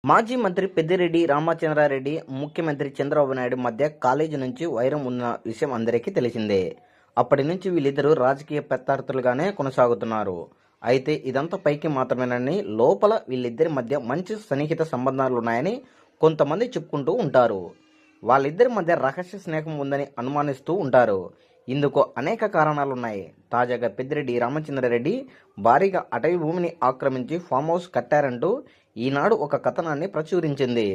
మాజీ మంత్రి పెద్దిరెడ్డి రామచంద్రారెడ్డి, ముఖ్యమంత్రి చంద్రబాబు నాయుడు మధ్య కాలేజీ నుంచి వైరం ఉన్న విషయం అందరికీ తెలిసిందే. అప్పటి నుంచి వీళ్ళిద్దరూ రాజకీయ ప్రత్యర్థులుగానే కొనసాగుతున్నారు. అయితే ఇదంతా పైకి మాత్రమేనని, లోపల వీళ్ళిద్దరి మధ్య మంచి సన్నిహిత సంబంధాలున్నాయని కొంతమంది చెప్పుకుంటూ ఉంటారు. వాళ్ళిద్దరి మధ్య రహస్య స్నేహం ఉందని అనుమానిస్తూ ఉంటారు. ఇందుకు అనేక కారణాలున్నాయి. తాజాగా పెద్దిరెడ్డి రామచంద్రారెడ్డి భారీగా అటవీ భూమిని ఆక్రమించి ఫామ్ హౌస్ కట్టారంటూ ఈనాడు ఒక కథనాన్ని ప్రచురించింది.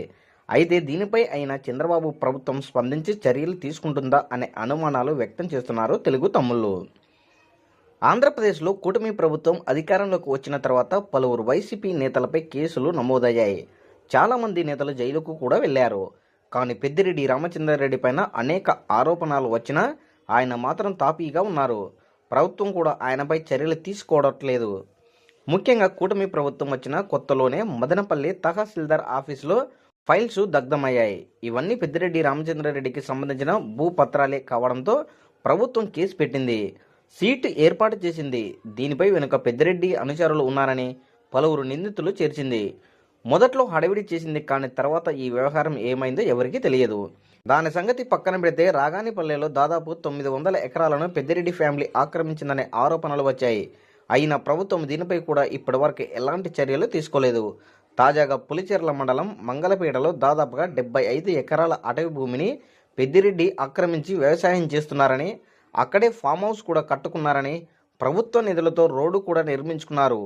అయితే దీనిపై అయినా చంద్రబాబు ప్రభుత్వం స్పందించి చర్యలు తీసుకుంటుందా అనే అనుమానాలు వ్యక్తం చేస్తున్నారు తెలుగు తమ్ముళ్ళు. ఆంధ్రప్రదేశ్లో కూటమి ప్రభుత్వం అధికారంలోకి వచ్చిన తర్వాత పలువురు వైసీపీ నేతలపై కేసులు నమోదయ్యాయి. చాలామంది నేతలు జైలుకు కూడా వెళ్లారు. కానీ పెద్దిరెడ్డి రామచంద్రారెడ్డి పైన అనేక ఆరోపణలు వచ్చినా ఆయన మాత్రం తాపీగా ఉన్నారు. ప్రభుత్వం కూడా ఆయనపై చర్యలు తీసుకోవట్లేదు. ముఖ్యంగా కూటమి ప్రభుత్వం వచ్చిన కొత్తలోనే మదనపల్లి తహసీల్దార్ ఆఫీసులో ఫైల్స్ దగ్ధమయ్యాయి. ఇవన్నీ పెద్దిరెడ్డి రామచంద్రారెడ్డికి సంబంధించిన భూపత్రాలే కావడంతో ప్రభుత్వం కేసు పెట్టింది, సీటు ఏర్పాటు చేసింది. దీనిపై వెనుక పెద్దిరెడ్డి అనుచరులు ఉన్నారని పలువురు నిందితులు చేర్చింది. మొదట్లో హడావిడి చేసింది, కానీ తర్వాత ఈ వ్యవహారం ఏమైందో ఎవరికీ తెలియదు. దాని సంగతి పక్కన పెడితే రాగానిపల్లెలో దాదాపు 900 ఎకరాలను పెద్దిరెడ్డి ఫ్యామిలీ ఆక్రమించిందనే ఆరోపణలు వచ్చాయి. అయినా ప్రభుత్వం దీనిపై కూడా ఇప్పటివరకు ఎలాంటి చర్యలు తీసుకోలేదు. తాజాగా పులిచెర్ల మండలం మంగళపేటలో దాదాపుగా 75 ఎకరాల అటవీ భూమిని పెద్దిరెడ్డి ఆక్రమించి వ్యవసాయం చేస్తున్నారని, అక్కడే ఫామ్ హౌస్ కూడా కట్టుకున్నారని, ప్రభుత్వ నిధులతో రోడ్డు కూడా నిర్మించుకున్నారు.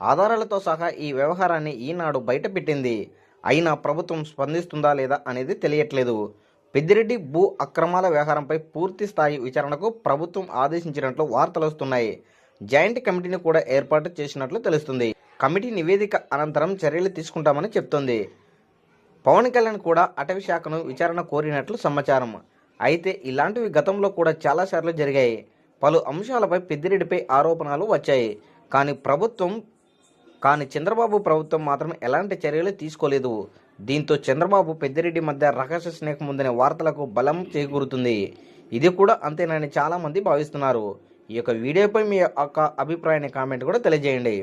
ఆధారాలతో సహా ఈ వ్యవహారాన్ని ఈనాడు బయటపెట్టింది. అయినా ప్రభుత్వం స్పందిస్తుందా లేదా అనేది తెలియట్లేదు. పెద్దిరెడ్డి భూ అక్రమాల వ్యవహారంపై పూర్తి స్థాయి విచారణకు ప్రభుత్వం ఆదేశించినట్లు వార్తలు వస్తున్నాయి. జాయింట్ కమిటీని కూడా ఏర్పాటు చేసినట్లు తెలుస్తుంది. కమిటీ నివేదిక అనంతరం చర్యలు తీసుకుంటామని చెప్తోంది. పవన్ కళ్యాణ్ కూడా అటవీ శాఖను విచారణ కోరినట్లు సమాచారం. అయితే ఇలాంటివి గతంలో కూడా చాలాసార్లు జరిగాయి. పలు అంశాలపై పెద్దిరెడ్డిపై ఆరోపణలు వచ్చాయి. కానీ చంద్రబాబు ప్రభుత్వం మాత్రం ఎలాంటి చర్యలు తీసుకోలేదు. దీంతో చంద్రబాబు పెద్దిరెడ్డి మధ్య రహస్య స్నేహం ఉందనే వార్తలకు బలం చేకూరుతుంది. ఇది కూడా అంతేనని చాలామంది భావిస్తున్నారు. ఈ యొక్క వీడియోపై మీ యొక్క అభిప్రాయాన్ని కామెంట్ కూడా తెలియజేయండి.